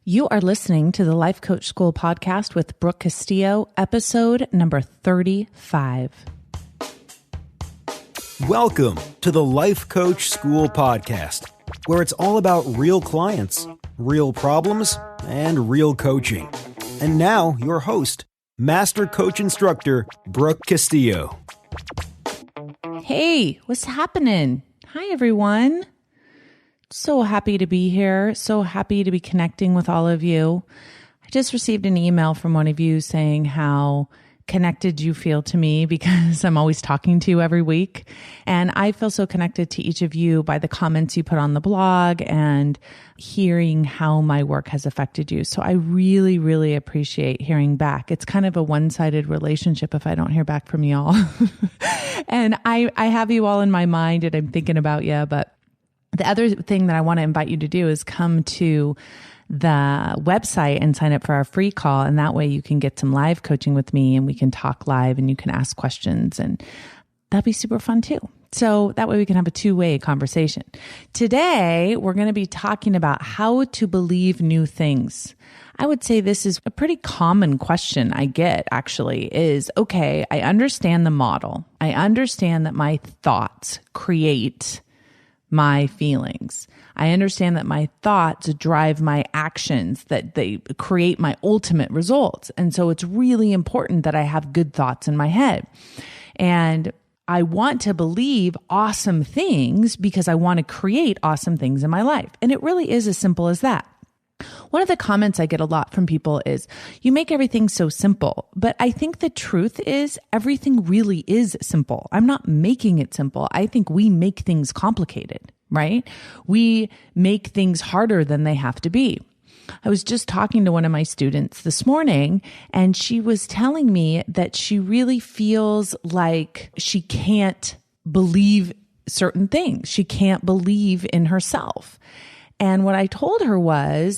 You are listening to the Life Coach School podcast with Brooke Castillo, episode number 35. Welcome to the Life Coach School podcast, where it's all about real clients, real problems, and real coaching. And now, your host, Master Coach Instructor, Brooke Castillo. Hey, what's happening? Hi, everyone. So happy to be here. So happy to be connecting with all of you. I just received an email from one of you saying how connected you feel to me because I'm always talking to you every week. And I feel so connected to each of you by the comments you put on the blog and hearing how my work has affected you. So I really, really appreciate hearing back. It's kind of a one-sided relationship if I don't hear back from y'all. And I have you all in my mind and I'm thinking about you, but the other thing that I want to invite you to do is come to the website and sign up for our free call. And that way you can get some live coaching with me and we can talk live and you can ask questions and that'd be super fun too. So that way we can have a two-way conversation. Today, we're going to be talking about how to believe new things. I would say this is a pretty common question I get actually is, okay, I understand the model. I understand that my thoughts create my feelings. I understand that my thoughts drive my actions, that they create my ultimate results. And so it's really important that I have good thoughts in my head. And I want to believe awesome things because I want to create awesome things in my life. And it really is as simple as that. One of the comments I get a lot from people is, you make everything so simple. But I think the truth is everything really is simple. I'm not making it simple. I think we make things complicated, right? We make things harder than they have to be. I was just talking to one of my students this morning, and she was telling me that she really feels like she can't believe certain things. She can't believe in herself. And what I told her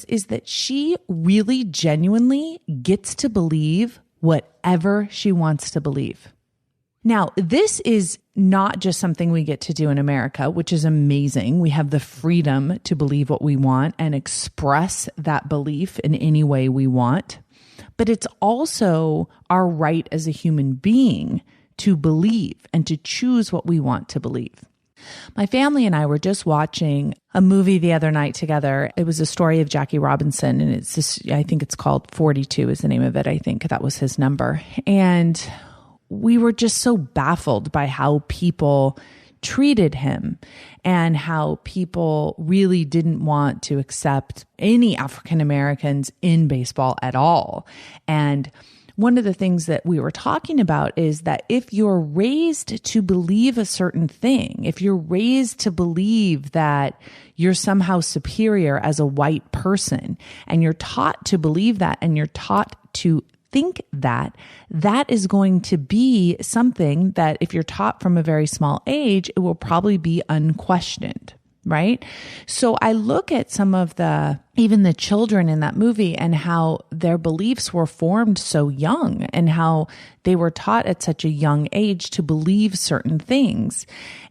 is that she really genuinely gets to believe whatever she wants to believe. Now, this is not just something we get to do in America, which is amazing. We have the freedom to believe what we want and express that belief in any way we want. But it's also our right as a human being to believe and to choose what we want to believe. My family and I were just watching a movie the other night together. It was a story of Jackie Robinson, and it's this, I think it's called 42 is the name of it. I think that was his number. And we were just so baffled by how people treated him and how people really didn't want to accept any African Americans in baseball at all. And one of the things that we were talking about is that if you're raised to believe a certain thing, if you're raised to believe that you're somehow superior as a white person, and you're taught to believe that, and you're taught to think that, that is going to be something that if you're taught from a very small age, it will probably be unquestioned. Right? So I look at some of even the children in that movie and how their beliefs were formed so young and how they were taught at such a young age to believe certain things.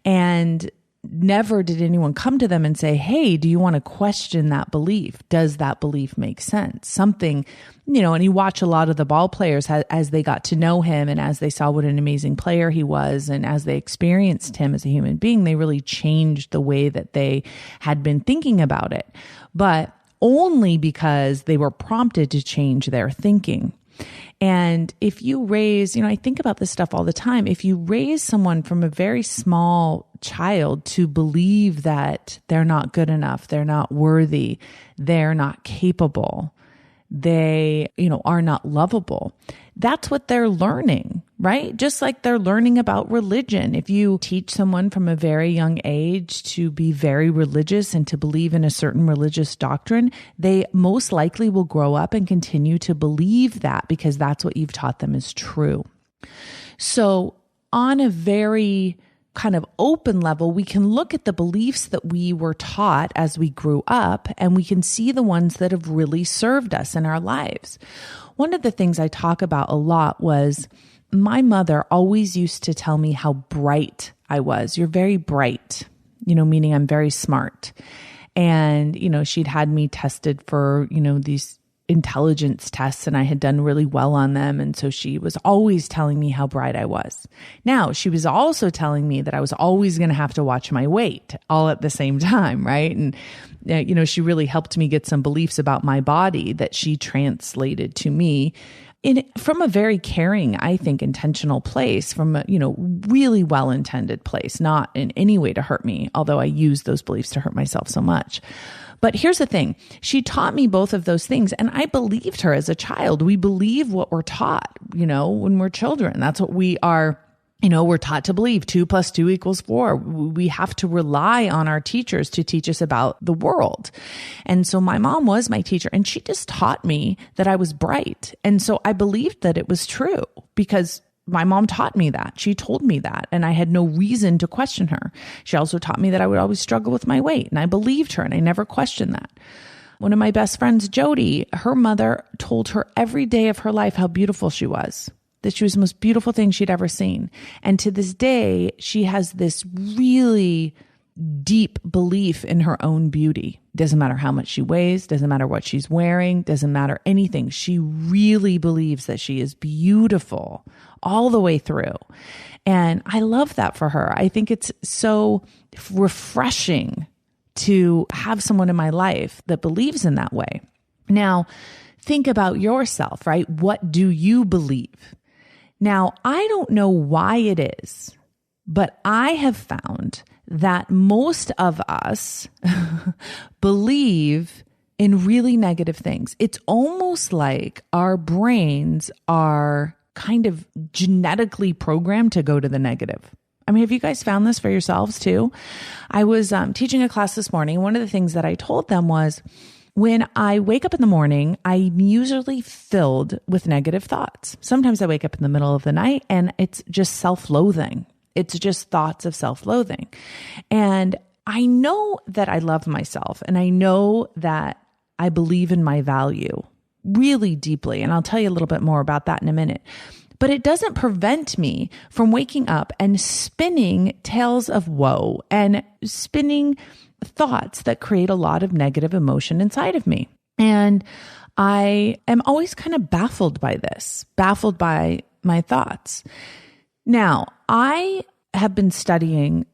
And never did anyone come to them and say, hey, do you want to question that belief? Does that belief make sense? Something, and you watch a lot of the ball players as they got to know him and as they saw what an amazing player he was and as they experienced him as a human being, they really changed the way that they had been thinking about it, but only because they were prompted to change their thinking. And if you raise, I think about this stuff all the time. If you raise someone from a very small child to believe that they're not good enough, they're not worthy, they're not capable, they, are not lovable, that's what they're learning, right? Just like they're learning about religion. If you teach someone from a very young age to be very religious and to believe in a certain religious doctrine, they most likely will grow up and continue to believe that because that's what you've taught them is true. So on a very kind of open level, we can look at the beliefs that we were taught as we grew up, and we can see the ones that have really served us in our lives. One of the things I talk about a lot was my mother always used to tell me how bright I was. You're very bright, meaning I'm very smart. And, she'd had me tested for, these intelligence tests, and I had done really well on them. And so she was always telling me how bright I was. Now, she was also telling me that I was always going to have to watch my weight all at the same time, right? And, she really helped me get some beliefs about my body that she translated to me from a very caring, I think, intentional place, from a, really well-intended place, not in any way to hurt me, although I use those beliefs to hurt myself so much. But here's the thing. She taught me both of those things, and I believed her as a child. We believe what we're taught, when we're children. That's what we are. We're taught to believe 2 + 2 = 4. We have to rely on our teachers to teach us about the world. And so my mom was my teacher, and she just taught me that I was bright. And so I believed that it was true because my mom taught me that. She told me that, and I had no reason to question her. She also taught me that I would always struggle with my weight, and I believed her, and I never questioned that. One of my best friends, Jody, her mother told her every day of her life how beautiful she was, that she was the most beautiful thing she'd ever seen. And to this day, she has this really deep belief in her own beauty. Doesn't matter how much she weighs, doesn't matter what she's wearing, doesn't matter anything. She really believes that she is beautiful all the way through. And I love that for her. I think it's so refreshing to have someone in my life that believes in that way. Now, think about yourself, right? What do you believe? Now, I don't know why it is, but I have found that most of us believe in really negative things. It's almost like our brains are kind of genetically programmed to go to the negative. I mean, have you guys found this for yourselves too? I was teaching a class this morning. One of the things that I told them was, when I wake up in the morning, I'm usually filled with negative thoughts. Sometimes I wake up in the middle of the night and it's just self-loathing. It's just thoughts of self-loathing. And I know that I love myself, and I know that I believe in my value really deeply. And I'll tell you a little bit more about that in a minute. But it doesn't prevent me from waking up and spinning tales of woe and spinning thoughts that create a lot of negative emotion inside of me. And I am always kind of baffled by this, baffled by my thoughts. Now, I have been studying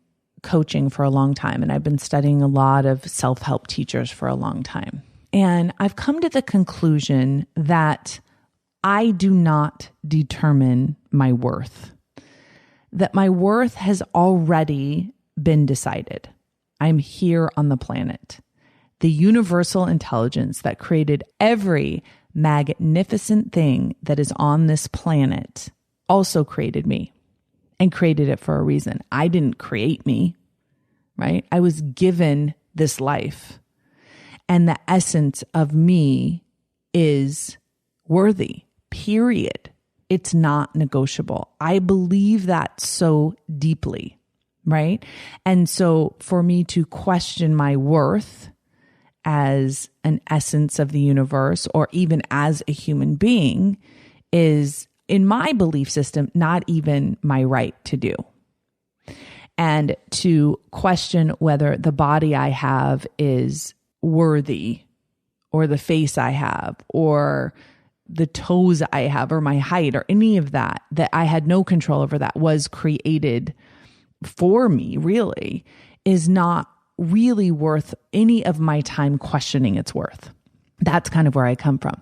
coaching for a long time, and I've been studying a lot of self-help teachers for a long time. And I've come to the conclusion that I do not determine my worth, that my worth has already been decided. I'm here on the planet. The universal intelligence that created every magnificent thing that is on this planet also created me, and created it for a reason. I didn't create me, right? I was given this life, and the essence of me is worthy, period. It's not negotiable. I believe that so deeply. Right? And so for me to question my worth as an essence of the universe, or even as a human being, is, in my belief system, not even my right to do. And to question whether the body I have is worthy, or the face I have, or the toes I have, or my height, or any of that I had no control over, that was created for me, really, is not really worth any of my time questioning its worth. That's kind of where I come from.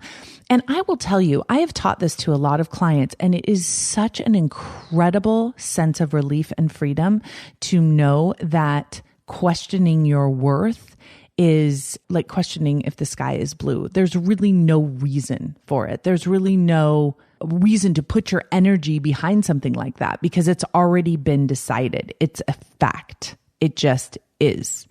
And I will tell you, I have taught this to a lot of clients, and it is such an incredible sense of relief and freedom to know that questioning your worth is like questioning if the sky is blue. There's really no reason for it. There's really no reason to put your energy behind something like that, because it's already been decided. It's a fact. It just is.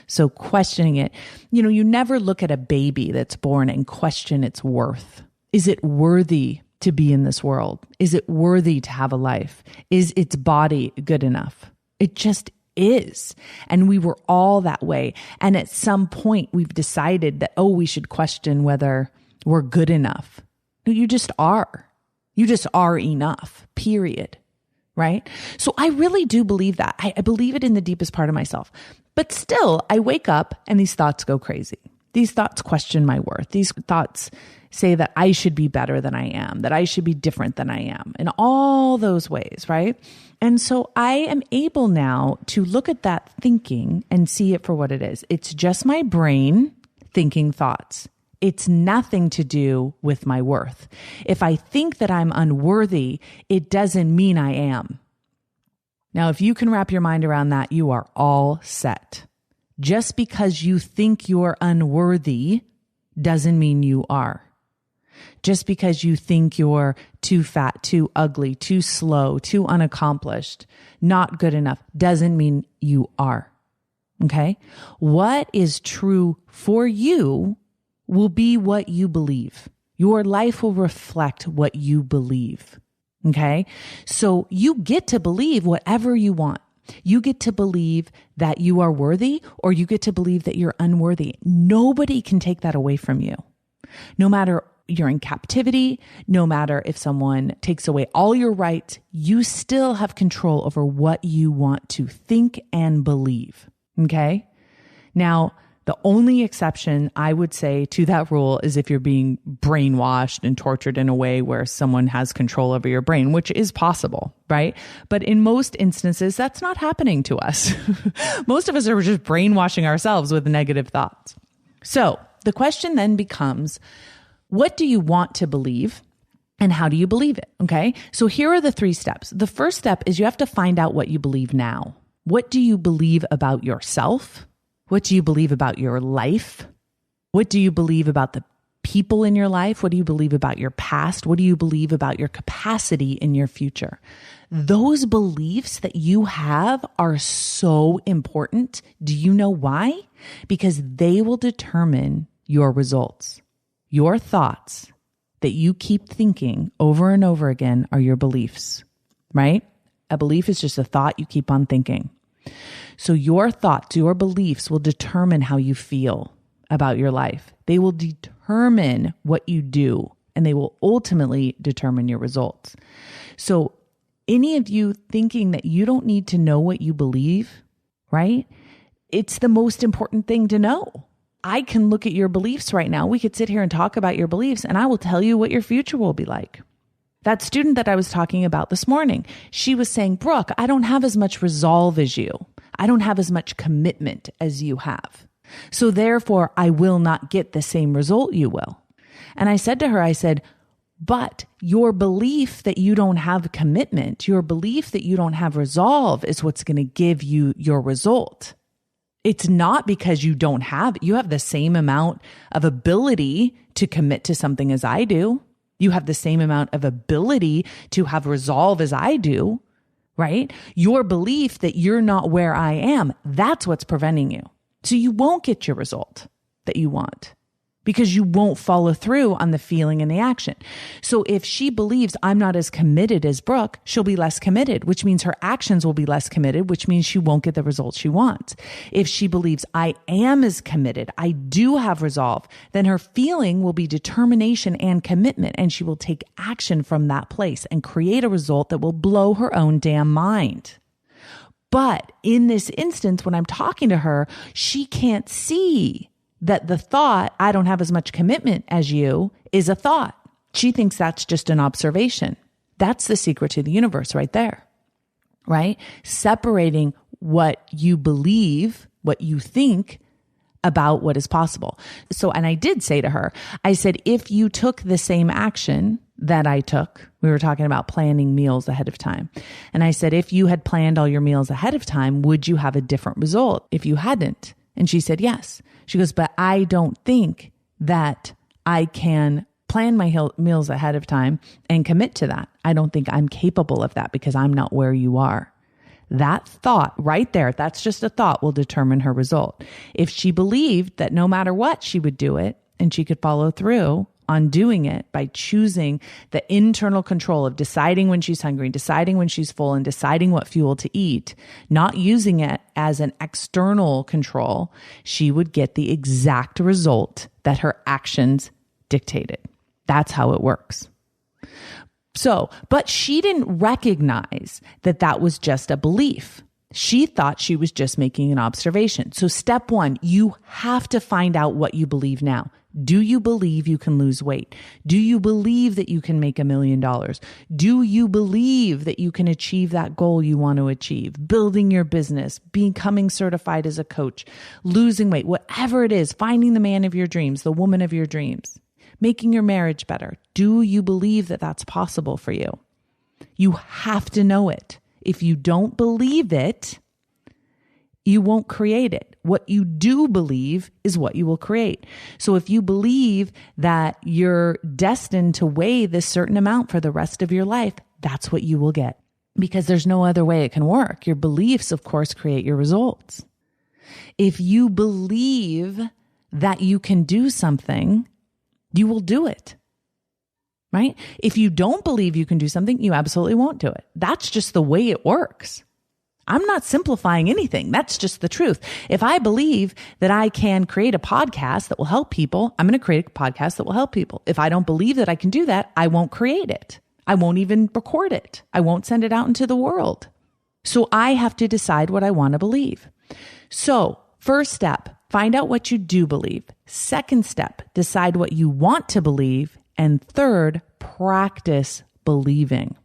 So questioning it, you never look at a baby that's born and question its worth. Is it worthy to be in this world? Is it worthy to have a life? Is its body good enough? It just is. And we were all that way. And at some point we've decided that, we should question whether we're good enough. No, you just are. You just are enough, period. Right? So I really do believe that. I believe it in the deepest part of myself. But still, I wake up and these thoughts go crazy. These thoughts question my worth. These thoughts say that I should be better than I am, that I should be different than I am, in all those ways, right? And so I am able now to look at that thinking and see it for what it is. It's just my brain thinking thoughts. It's nothing to do with my worth. If I think that I'm unworthy, it doesn't mean I am. Now, if you can wrap your mind around that, you are all set. Just because you think you're unworthy doesn't mean you are. Just because you think you're too fat, too ugly, too slow, too unaccomplished, not good enough, doesn't mean you are. Okay? What is true for you will be what you believe. Your life will reflect what you believe. Okay? So you get to believe whatever you want. You get to believe that you are worthy, or you get to believe that you're unworthy. Nobody can take that away from you. No matter you're in captivity, no matter if someone takes away all your rights, you still have control over what you want to think and believe. Okay? Now, the only exception I would say to that rule is if you're being brainwashed and tortured in a way where someone has control over your brain, which is possible, right? But in most instances, that's not happening to us. Most of us are just brainwashing ourselves with negative thoughts. So the question then becomes, what do you want to believe? And how do you believe it? Okay. So here are the 3 steps. The first step is you have to find out what you believe now. What do you believe about yourself? What do you believe about your life? What do you believe about the people in your life? What do you believe about your past? What do you believe about your capacity in your future? Those beliefs that you have are so important. Do you know why? Because they will determine your results. Your thoughts that you keep thinking over and over again are your beliefs, right? A belief is just a thought you keep on thinking. So your thoughts, your beliefs will determine how you feel about your life. They will determine what you do, and they will ultimately determine your results. So any of you thinking that you don't need to know what you believe, right? It's the most important thing to know. I can look at your beliefs right now. We could sit here and talk about your beliefs, and I will tell you what your future will be like. That student that I was talking about this morning, she was saying, Brooke, I don't have as much resolve as you. I don't have as much commitment as you have. So therefore, I will not get the same result you will. And I said to her, I said, but your belief that you don't have commitment, your belief that you don't have resolve is what's going to give you your result. It's not because you don't have it. You have the same amount of ability to commit to something as I do. You have the same amount of ability to have resolve as I do, right? Your belief that you're not where I am, that's what's preventing you. So you won't get your result that you want because you won't follow through on the feeling and the action. So if she believes I'm not as committed as Brooke, she'll be less committed, which means her actions will be less committed, which means she won't get the results she wants. If she believes I am as committed, I do have resolve, then her feeling will be determination and commitment, and she will take action from that place and create a result that will blow her own damn mind. But in this instance, when I'm talking to her, she can't see that the thought, I don't have as much commitment as you, is a thought. She thinks that's just an observation. That's the secret to the universe right there, right? Separating what you believe, what you think about what is possible. So, and I did say to her, I said, if you took the same action that I took, we were talking about planning meals ahead of time. And I said, if you had planned all your meals ahead of time, would you have a different result if you hadn't? And she said, yes. She goes, but I don't think that I can plan my meals ahead of time and commit to that. I don't think I'm capable of that because I'm not where you are. That thought right there, that's just a thought, will determine her result. If she believed that no matter what, she would do it and she could follow through on doing it by choosing the internal control of deciding when she's hungry, deciding when she's full, and deciding what fuel to eat, not using it as an external control, she would get the exact result that her actions dictated. That's how it works. So, but she didn't recognize that that was just a belief. She thought she was just making an observation. So step one, you have to find out what you believe now. Do you believe you can lose weight? Do you believe that you can make $1 million? Do you believe that you can achieve that goal you want to achieve? Building your business, becoming certified as a coach, losing weight, whatever it is, finding the man of your dreams, the woman of your dreams, making your marriage better. Do you believe that that's possible for you? You have to know it. If you don't believe it, you won't create it. What you do believe is what you will create. So if you believe that you're destined to weigh this certain amount for the rest of your life, that's what you will get, because there's no other way it can work. Your beliefs, of course, create your results. If you believe that you can do something, you will do it. Right? If you don't believe you can do something, you absolutely won't do it. That's just the way it works. I'm not simplifying anything. That's just the truth. If I believe that I can create a podcast that will help people, I'm going to create a podcast that will help people. If I don't believe that I can do that, I won't create it. I won't even record it. I won't send it out into the world. So I have to decide what I want to believe. So first step, find out what you do believe. Second step, decide what you want to believe. And third, practice believing.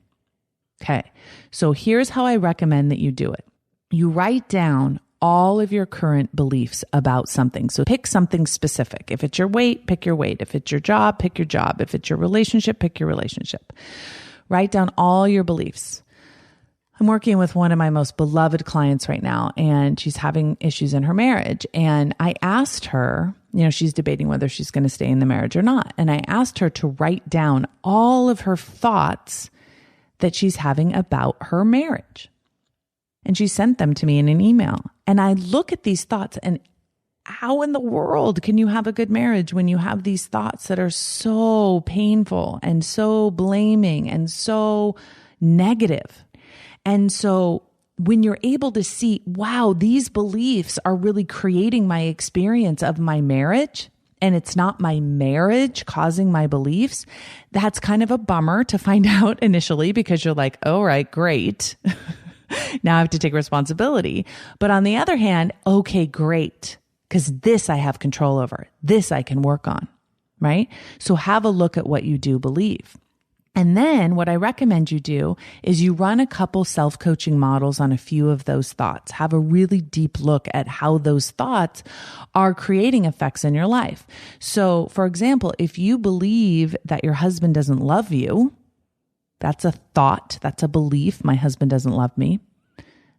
Okay, so here's how I recommend that you do it. You write down all of your current beliefs about something. So pick something specific. If it's your weight, pick your weight. If it's your job, pick your job. If it's your relationship, pick your relationship. Write down all your beliefs. I'm working with one of my most beloved clients right now, and she's having issues in her marriage. And I asked her, she's debating whether she's going to stay in the marriage or not. And I asked her to write down all of her thoughts that she's having about her marriage. And she sent them to me in an email. And I look at these thoughts, and how in the world can you have a good marriage when you have these thoughts that are so painful and so blaming and so negative? And so when you're able to see, wow, these beliefs are really creating my experience of my marriage, and it's not my marriage causing my beliefs, that's kind of a bummer to find out initially, because you're like, all right, great. Now I have to take responsibility. But on the other hand, okay, great, because this I have control over. This I can work on, right? So have a look at what you do believe. And then what I recommend you do is you run a couple self-coaching models on a few of those thoughts. Have a really deep look at how those thoughts are creating effects in your life. So, for example, if you believe that your husband doesn't love you, that's a thought, that's a belief. My husband doesn't love me,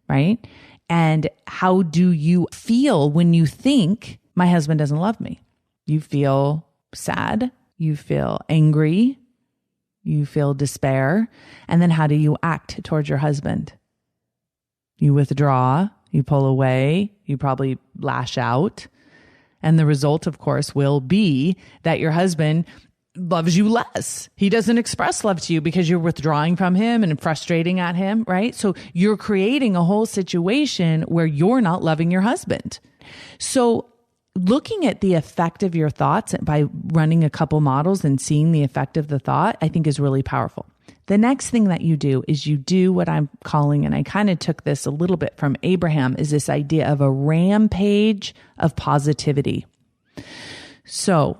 right? And how do you feel when you think my husband doesn't love me? You feel sad, you feel angry, you feel despair. And then how do you act towards your husband? You withdraw, you pull away, you probably lash out. And the result, of course, will be that your husband loves you less. He doesn't express love to you because you're withdrawing from him and frustrating at him, right? So you're creating a whole situation where you're not loving your husband. So looking at the effect of your thoughts by running a couple models and seeing the effect of the thought, I think is really powerful. The next thing that you do is you do what I'm calling, and I kind of took this a little bit from Abraham, is this idea of a rampage of positivity. So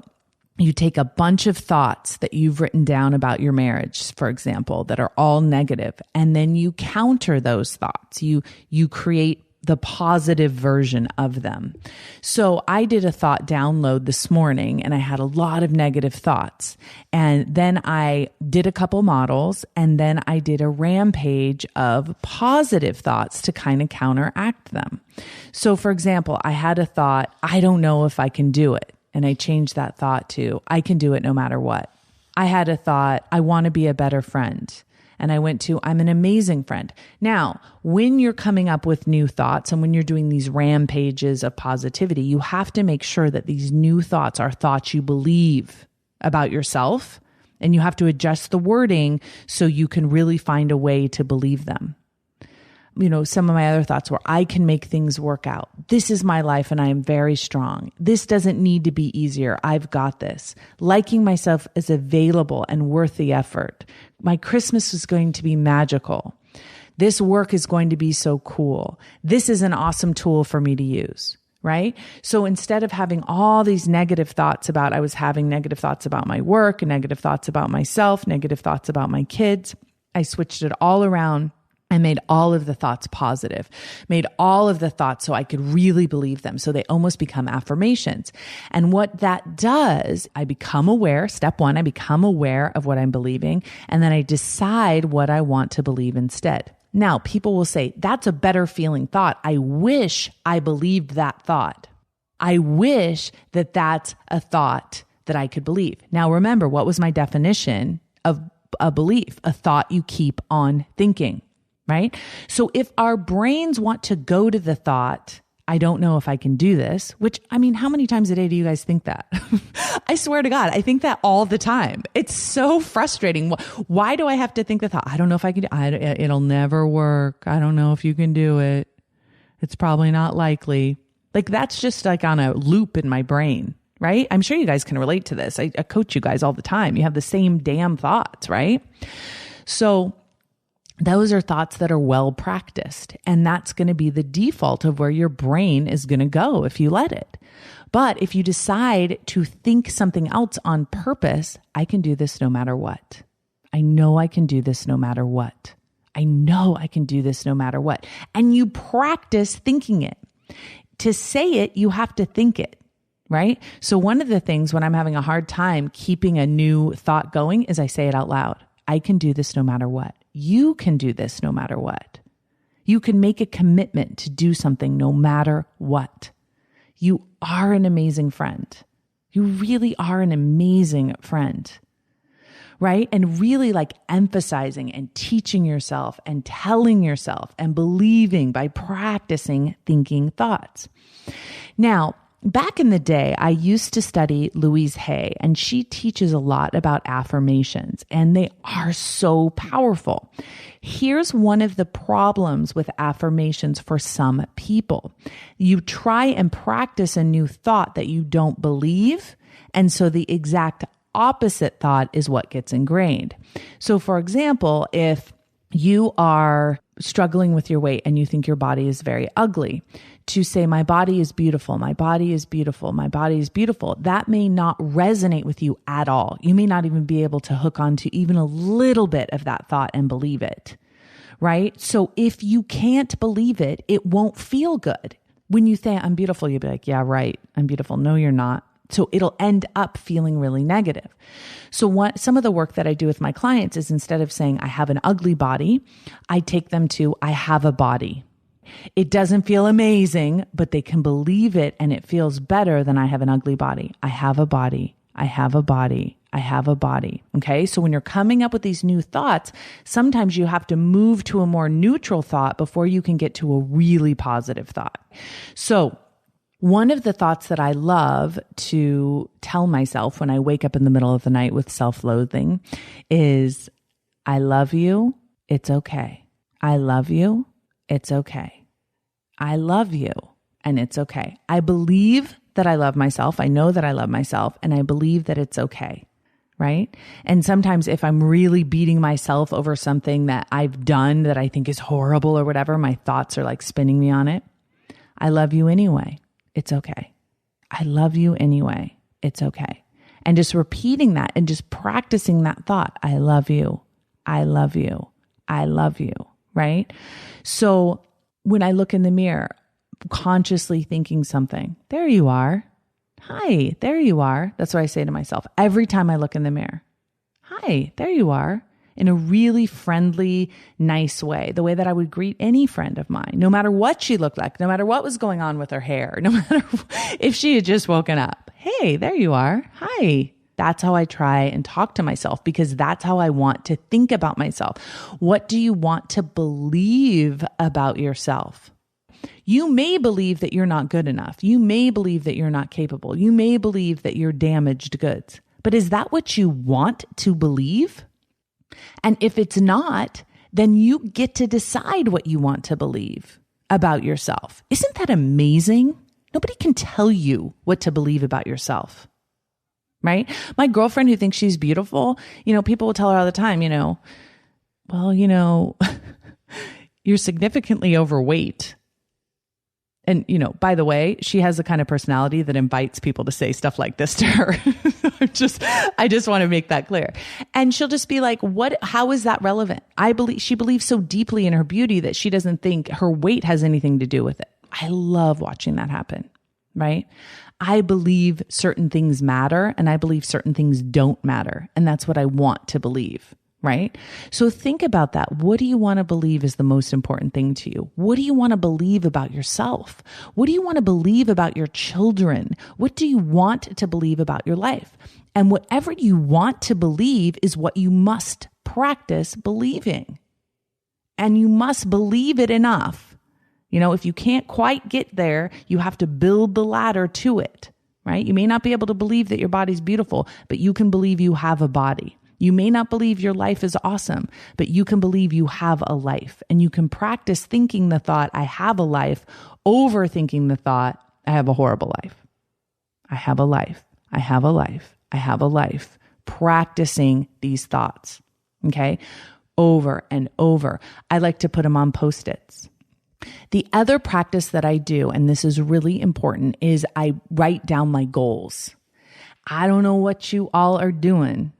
you take a bunch of thoughts that you've written down about your marriage, for example, that are all negative, and then you counter those thoughts. You create the positive version of them. So I did a thought download this morning, and I had a lot of negative thoughts. And then I did a couple models, and then I did a rampage of positive thoughts to kind of counteract them. So for example, I had a thought, I don't know if I can do it. And I changed that thought to, I can do it no matter what. I had a thought, I want to be a better friend. And I went to, I'm an amazing friend. Now, when you're coming up with new thoughts and when you're doing these rampages of positivity, you have to make sure that these new thoughts are thoughts you believe about yourself. And you have to adjust the wording so you can really find a way to believe them. Some of my other thoughts were, I can make things work out. This is my life and I am very strong. This doesn't need to be easier. I've got this. Liking myself is available and worth the effort. My Christmas is going to be magical. This work is going to be so cool. This is an awesome tool for me to use, right? So instead of having all these negative thoughts I was having negative thoughts about my work, negative thoughts about myself, negative thoughts about my kids, I switched it all around. I made all of the thoughts positive, made all of the thoughts so I could really believe them. So they almost become affirmations. And what that does, I become aware. Step one, I become aware of what I'm believing. And then I decide what I want to believe instead. Now, people will say, that's a better feeling thought. I wish I believed that thought. I wish that that's a thought that I could believe. Now, remember, what was my definition of a belief? A thought you keep on thinking. Right? So if our brains want to go to the thought, I don't know if I can do this, which, I mean, how many times a day do you guys think that? I swear to God, I think that all the time. It's so frustrating. Why do I have to think the thought? I don't know if I can do it. It'll never work. I don't know if you can do it. It's probably not likely. Like that's just like on a loop in my brain, right? I'm sure you guys can relate to this. I coach you guys all the time. You have the same damn thoughts, right? So those are thoughts that are well practiced, and that's going to be the default of where your brain is going to go if you let it. But if you decide to think something else on purpose, I can do this no matter what. I know I can do this no matter what. I know I can do this no matter what. And you practice thinking it. To say it, you have to think it, right? So one of the things when I'm having a hard time keeping a new thought going is I say it out loud. I can do this no matter what. You can do this no matter what. You can make a commitment to do something no matter what. You are an amazing friend. You really are an amazing friend, right? And really like emphasizing and teaching yourself and telling yourself and believing by practicing thinking thoughts. Now, back in the day, I used to study Louise Hay, and she teaches a lot about affirmations, and they are so powerful. Here's one of the problems with affirmations for some people. You try and practice a new thought that you don't believe, and so the exact opposite thought is what gets ingrained. So for example, if you are struggling with your weight and you think your body is very ugly, to say, my body is beautiful, my body is beautiful, my body is beautiful, that may not resonate with you at all. You may not even be able to hook onto even a little bit of that thought and believe it, right? So if you can't believe it, it won't feel good. When you say, I'm beautiful, you'll be like, yeah, right, I'm beautiful. No, you're not. So it'll end up feeling really negative. So some of the work that I do with my clients is instead of saying, I have an ugly body, I take them to, I have a body. It doesn't feel amazing, but they can believe it and it feels better than I have an ugly body. I have a body. I have a body. I have a body. Okay. So when you're coming up with these new thoughts, sometimes you have to move to a more neutral thought before you can get to a really positive thought. So one of the thoughts that I love to tell myself when I wake up in the middle of the night with self-loathing is, I love you. It's okay. I love you. It's okay. I love you and it's okay. I believe that I love myself. I know that I love myself and I believe that it's okay. Right? And sometimes if I'm really beating myself over something that I've done that I think is horrible or whatever, my thoughts are like spinning me on it. I love you anyway. It's okay. I love you anyway. It's okay. And just repeating that and just practicing that thought. I love you. I love you. I love you. Right? So when I look in the mirror, consciously thinking something, there you are. Hi, there you are. That's what I say to myself every time I look in the mirror. Hi, there you are. In a really friendly, nice way, the way that I would greet any friend of mine, no matter what she looked like, no matter what was going on with her hair, no matter if she had just woken up. Hey, there you are. Hi. That's how I try and talk to myself because that's how I want to think about myself. What do you want to believe about yourself? You may believe that you're not good enough. You may believe that you're not capable. You may believe that you're damaged goods. But is that what you want to believe? And if it's not, then you get to decide what you want to believe about yourself. Isn't that amazing? Nobody can tell you what to believe about yourself, right? My girlfriend who thinks she's beautiful, people will tell her all the time, well, you're significantly overweight. And, by the way, she has the kind of personality that invites people to say stuff like this to her. I just want to make that clear. And she'll just be like, how is that relevant? She believes so deeply in her beauty that she doesn't think her weight has anything to do with it. I love watching that happen, right? I believe certain things matter and I believe certain things don't matter. And that's what I want to believe. Right? So think about that. What do you want to believe is the most important thing to you? What do you want to believe about yourself? What do you want to believe about your children? What do you want to believe about your life? And whatever you want to believe is what you must practice believing. And you must believe it enough. If you can't quite get there, you have to build the ladder to it, right? You may not be able to believe that your body's beautiful, but you can believe you have a body. You may not believe your life is awesome, but you can believe you have a life. And you can practice thinking the thought, I have a life, over thinking the thought, I have a horrible life. I have a life. I have a life. I have a life. Practicing these thoughts, okay? Over and over. I like to put them on Post-its. The other practice that I do, and this is really important, is I write down my goals. I don't know what you all are doing,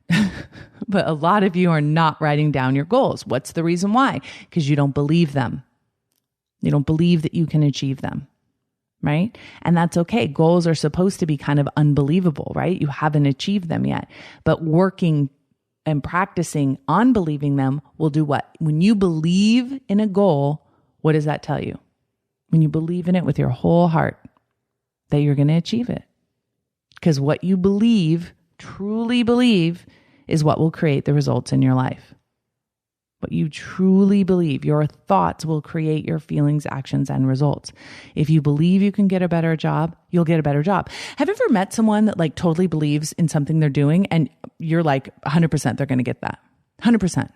but a lot of you are not writing down your goals. What's the reason why? Because you don't believe them. You don't believe that you can achieve them, right? And that's okay. Goals are supposed to be kind of unbelievable, right? You haven't achieved them yet, but working and practicing on believing them will do what? When you believe in a goal, what does that tell you? When you believe in it with your whole heart, that you're going to achieve it. Because what you believe, truly believe, is what will create the results in your life. What you truly believe, your thoughts will create your feelings, actions, and results. If you believe you can get a better job, you'll get a better job. Have you ever met someone that totally believes in something they're doing and you're like 100% they're going to get that? 100%.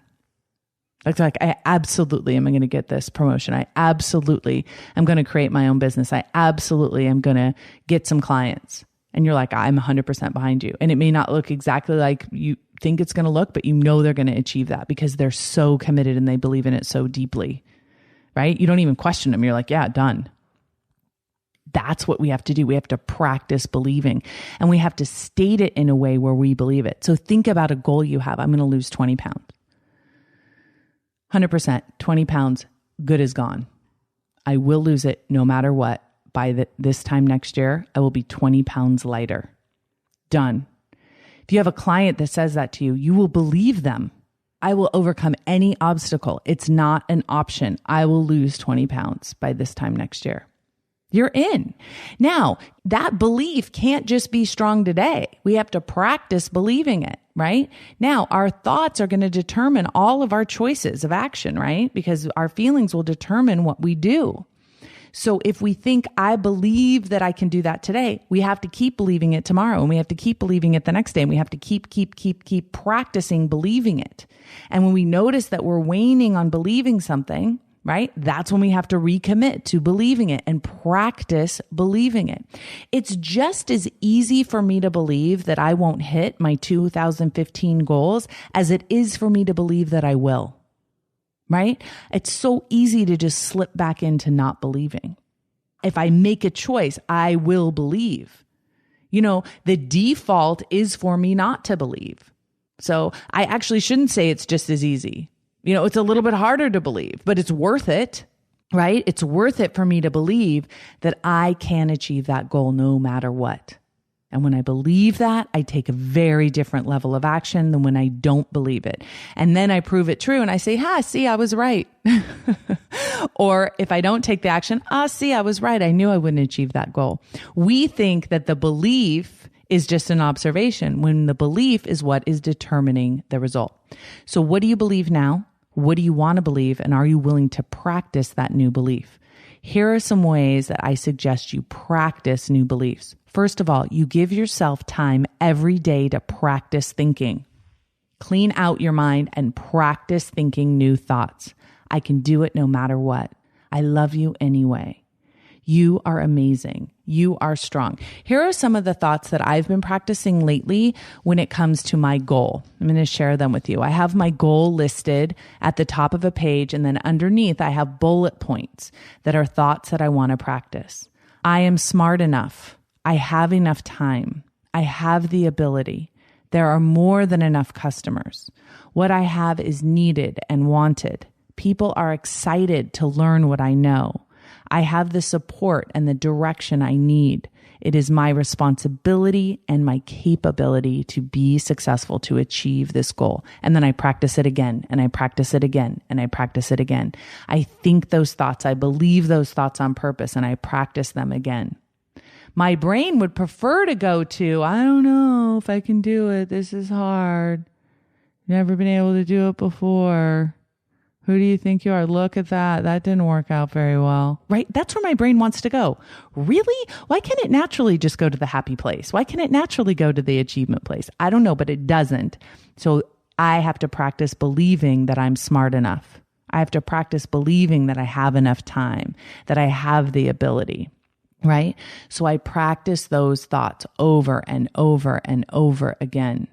Like I absolutely am going to get this promotion. I absolutely am going to create my own business. I absolutely am going to get some clients. And you're like, I'm 100% behind you. And it may not look exactly like you think it's going to look, but they're going to achieve that because they're so committed and they believe in it so deeply, right? You don't even question them. You're like, yeah, done. That's what we have to do. We have to practice believing and we have to state it in a way where we believe it. So think about a goal you have. I'm going to lose 20 pounds. 100%, 20 pounds, good as gone. I will lose it no matter what. By this time next year, I will be 20 pounds lighter. Done. If you have a client that says that to you, you will believe them. I will overcome any obstacle. It's not an option. I will lose 20 pounds by this time next year. You're in. Now, that belief can't just be strong today. We have to practice believing it, right? Now, our thoughts are going to determine all of our choices of action, right? Because our feelings will determine what we do. So if we think, I believe that I can do that today, we have to keep believing it tomorrow and we have to keep believing it the next day. And we have to keep practicing believing it. And when we notice that we're waning on believing something, right? That's when we have to recommit to believing it and practice believing it. It's just as easy for me to believe that I won't hit my 2015 goals as it is for me to believe that I will. Right? It's so easy to just slip back into not believing. If I make a choice, I will believe. The default is for me not to believe. So I actually shouldn't say it's just as easy. It's a little bit harder to believe, but it's worth it, right? It's worth it for me to believe that I can achieve that goal no matter what. And when I believe that, I take a very different level of action than when I don't believe it. And then I prove it true and I say, see, I was right. Or if I don't take the action, see, I was right. I knew I wouldn't achieve that goal. We think that the belief is just an observation when the belief is what is determining the result. So what do you believe now? What do you want to believe? And are you willing to practice that new belief? Here are some ways that I suggest you practice new beliefs. First of all, you give yourself time every day to practice thinking. Clean out your mind and practice thinking new thoughts. I can do it no matter what. I love you anyway. You are amazing. You are strong. Here are some of the thoughts that I've been practicing lately when it comes to my goal. I'm going to share them with you. I have my goal listed at the top of a page, and then underneath I have bullet points that are thoughts that I want to practice. I am smart enough. I have enough time. I have the ability. There are more than enough customers. What I have is needed and wanted. People are excited to learn what I know. I have the support and the direction I need. It is my responsibility and my capability to be successful to achieve this goal. And then I practice it again, and I practice it again, and I practice it again. I think those thoughts, I believe those thoughts on purpose, and I practice them again. My brain would prefer to go to, I don't know if I can do it. This is hard. Never been able to do it before. Who do you think you are? Look at that. That didn't work out very well. Right? That's where my brain wants to go. Really? Why can't it naturally just go to the happy place? Why can't it naturally go to the achievement place? I don't know, but it doesn't. So I have to practice believing that I'm smart enough. I have to practice believing that I have enough time, that I have the ability, right? So I practice those thoughts over and over and over again.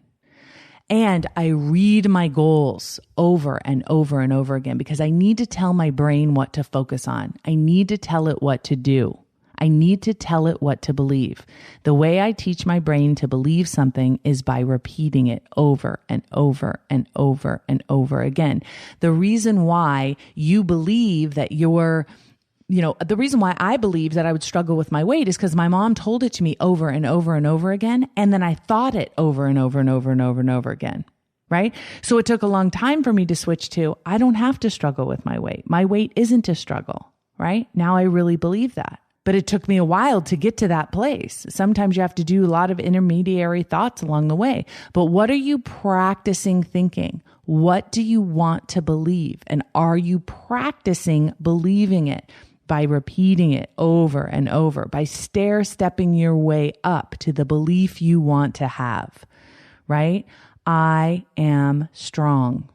And I read my goals over and over and over again because I need to tell my brain what to focus on. I need to tell it what to do. I need to tell it what to believe. The way I teach my brain to believe something is by repeating it over and over and over and over again. The reason why you believe that the reason why I believed that I would struggle with my weight is because my mom told it to me over and over and over again. And then I thought it over and over and over and over and over again, right? So it took a long time for me to switch to, I don't have to struggle with my weight. My weight isn't a struggle, right? Now I really believe that. But it took me a while to get to that place. Sometimes you have to do a lot of intermediary thoughts along the way. But what are you practicing thinking? What do you want to believe? And are you practicing believing it? By repeating it over and over, by stair-stepping your way up to the belief you want to have, right? I am strong.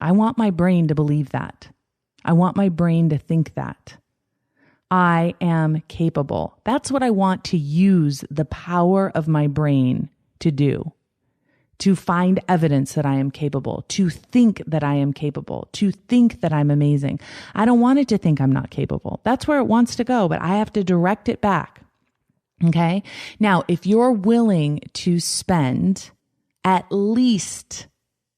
I want my brain to believe that. I want my brain to think that. I am capable. That's what I want to use the power of my brain to do. To find evidence that I am capable, to think that I am capable, to think that I'm amazing. I don't want it to think I'm not capable. That's where it wants to go, but I have to direct it back. Okay? Now, if you're willing to spend at least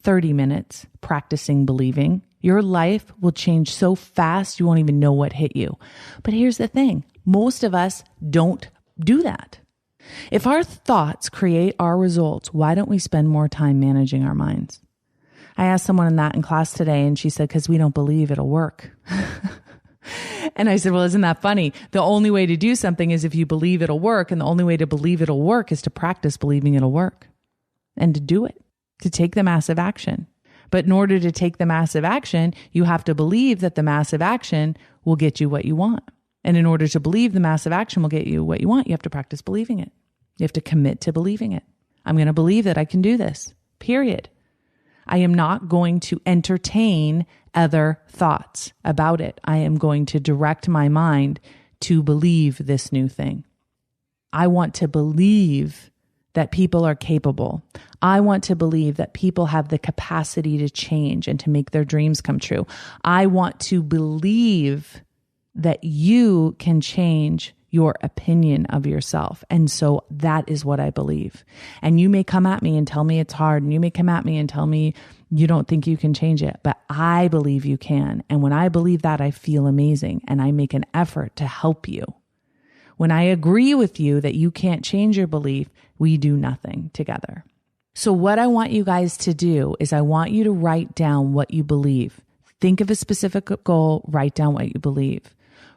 30 minutes practicing believing, your life will change so fast you won't even know what hit you. But here's the thing. Most of us don't do that. If our thoughts create our results, why don't we spend more time managing our minds? I asked someone that in class today, and she said, because we don't believe it'll work. And I said, well, isn't that funny? The only way to do something is if you believe it'll work, and the only way to believe it'll work is to practice believing it'll work and to do it, to take the massive action. But in order to take the massive action, you have to believe that the massive action will get you what you want. And in order to believe the massive action will get you what you want, you have to practice believing it. You have to commit to believing it. I'm going to believe that I can do this, period. I am not going to entertain other thoughts about it. I am going to direct my mind to believe this new thing. I want to believe that people are capable. I want to believe that people have the capacity to change and to make their dreams come true. I want to believe that you can change your opinion of yourself. And so that is what I believe. And you may come at me and tell me it's hard, and you may come at me and tell me you don't think you can change it, but I believe you can. And when I believe that, I feel amazing, and I make an effort to help you. When I agree with you that you can't change your belief, we do nothing together. So what I want you guys to do is I want you to write down what you believe. Think of a specific goal, write down what you believe.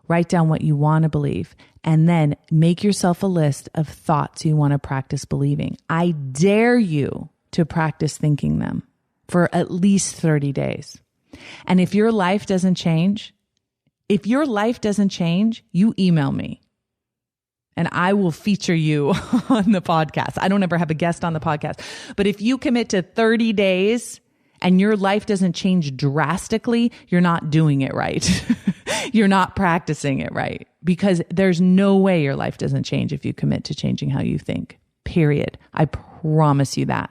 Write down what you want to believe, and then make yourself a list of thoughts you want to practice believing. I dare you to practice thinking them for at least 30 days. And if your life doesn't change, you email me and I will feature you on the podcast. I don't ever have a guest on the podcast, but if you commit to 30 days and your life doesn't change drastically, you're not doing it right. You're not practicing it right, because there's no way your life doesn't change if you commit to changing how you think, period. I promise you that.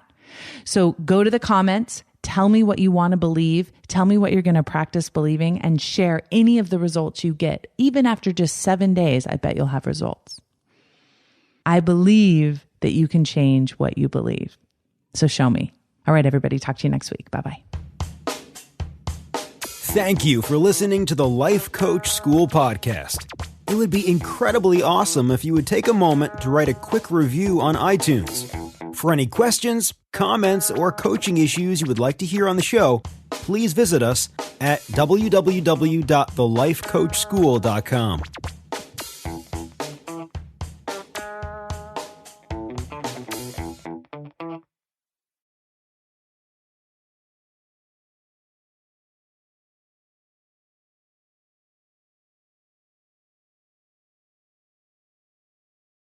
So go to the comments, tell me what you want to believe, tell me what you're going to practice believing, and share any of the results you get. Even after just 7 days, I bet you'll have results. I believe that you can change what you believe. So show me. All right, everybody, talk to you next week. Bye-bye. Thank you for listening to the Life Coach School podcast. It would be incredibly awesome if you would take a moment to write a quick review on iTunes. For any questions, comments, or coaching issues you would like to hear on the show, please visit us at www.thelifecoachschool.com.